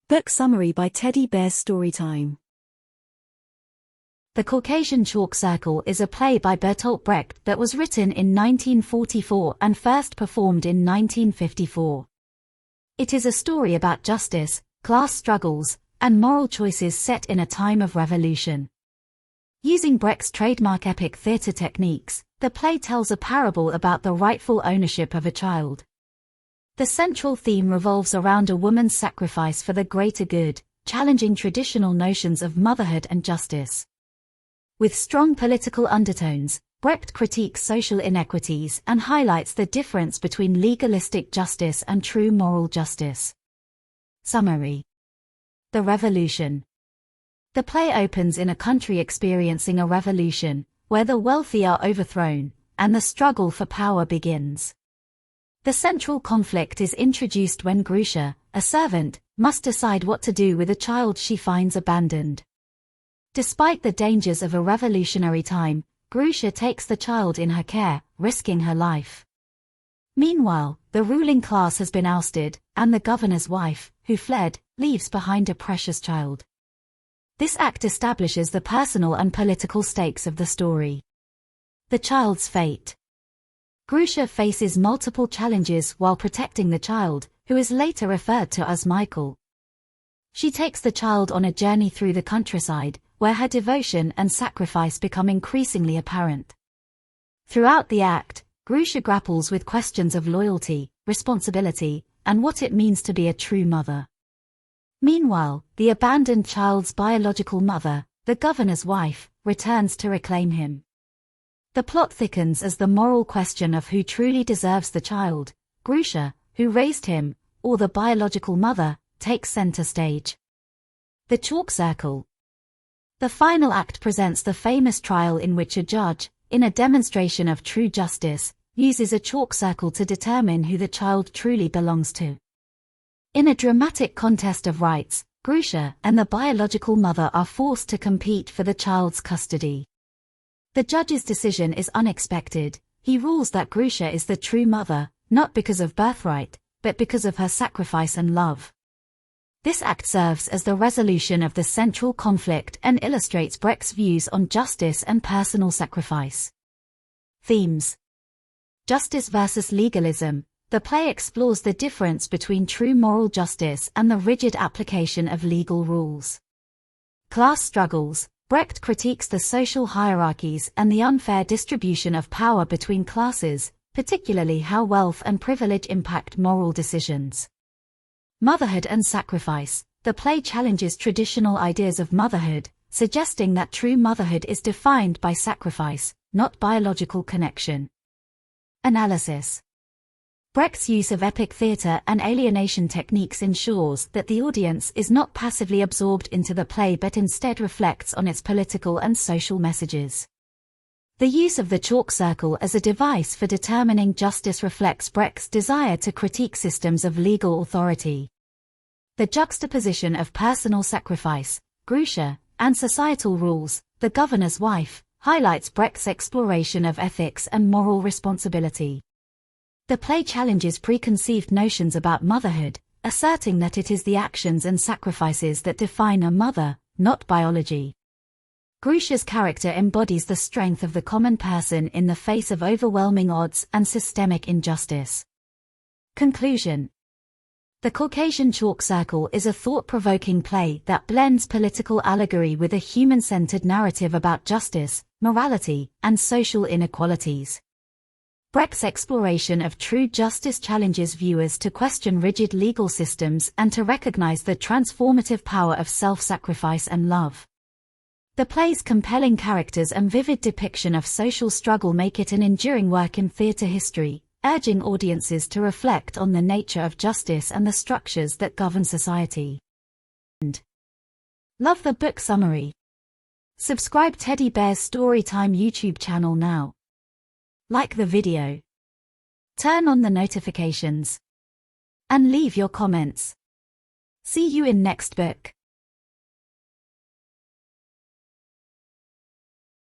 Book summary by Teddy Bear's Storytime. The Caucasian Chalk Circle is a play by Bertolt Brecht that was written in 1944 and first performed in 1954. It is a story about justice, class struggles, and moral choices set in a time of revolution. Using Brecht's trademark epic theatre techniques, the play tells a parable about the rightful ownership of a child. The central theme revolves around a woman's sacrifice for the greater good, challenging traditional notions of motherhood and justice. With strong political undertones, Brecht critiques social inequities and highlights the difference between legalistic justice and true moral justice. Summary: The Revolution. The play opens in a country experiencing a revolution, where the wealthy are overthrown, and the struggle for power begins. The central conflict is introduced when Grusha, a servant, must decide what to do with a child she finds abandoned. Despite the dangers of a revolutionary time, Grusha takes the child in her care, risking her life. Meanwhile, the ruling class has been ousted, and the governor's wife, who fled, leaves behind a precious child. This act establishes the personal and political stakes of the story. The child's fate. Grusha faces multiple challenges while protecting the child, who is later referred to as Michael. She takes the child on a journey through the countryside, where her devotion and sacrifice become increasingly apparent. Throughout the act, Grusha grapples with questions of loyalty, responsibility, and what it means to be a true mother. Meanwhile, the abandoned child's biological mother, the governor's wife, returns to reclaim him. The plot thickens as the moral question of who truly deserves the child, Grusha, who raised him, or the biological mother, takes center stage. The Chalk Circle. The final act presents the famous trial in which a judge, in a demonstration of true justice, uses a chalk circle to determine who the child truly belongs to. In a dramatic contest of rights, Grusha and the biological mother are forced to compete for the child's custody. The judge's decision is unexpected. He rules that Grusha is the true mother, not because of birthright, but because of her sacrifice and love. This act serves as the resolution of the central conflict and illustrates Brecht's views on justice and personal sacrifice. Themes: Justice versus legalism. The play explores the difference between true moral justice and the rigid application of legal rules. Class struggles. Brecht critiques the social hierarchies and the unfair distribution of power between classes, particularly how wealth and privilege impact moral decisions. Motherhood and sacrifice. The play challenges traditional ideas of motherhood, suggesting that true motherhood is defined by sacrifice, not biological connection. Analysis. Brecht's use of epic theatre and alienation techniques ensures that the audience is not passively absorbed into the play but instead reflects on its political and social messages. The use of the chalk circle as a device for determining justice reflects Brecht's desire to critique systems of legal authority. The juxtaposition of personal sacrifice, Grusha, and societal rules, the governor's wife, highlights Brecht's exploration of ethics and moral responsibility. The play challenges preconceived notions about motherhood, asserting that it is the actions and sacrifices that define a mother, not biology. Grusha's character embodies the strength of the common person in the face of overwhelming odds and systemic injustice. Conclusion. The Caucasian Chalk Circle is a thought-provoking play that blends political allegory with a human-centered narrative about justice, morality, and social inequalities. Brecht's exploration of true justice challenges viewers to question rigid legal systems and to recognize the transformative power of self-sacrifice and love. The play's compelling characters and vivid depiction of social struggle make it an enduring work in theatre history, urging audiences to reflect on the nature of justice and the structures that govern society. Love the book summary. Subscribe Teddy Bear's Storytime YouTube channel now. Like the video. Turn on the notifications. And leave your comments. See you in next book.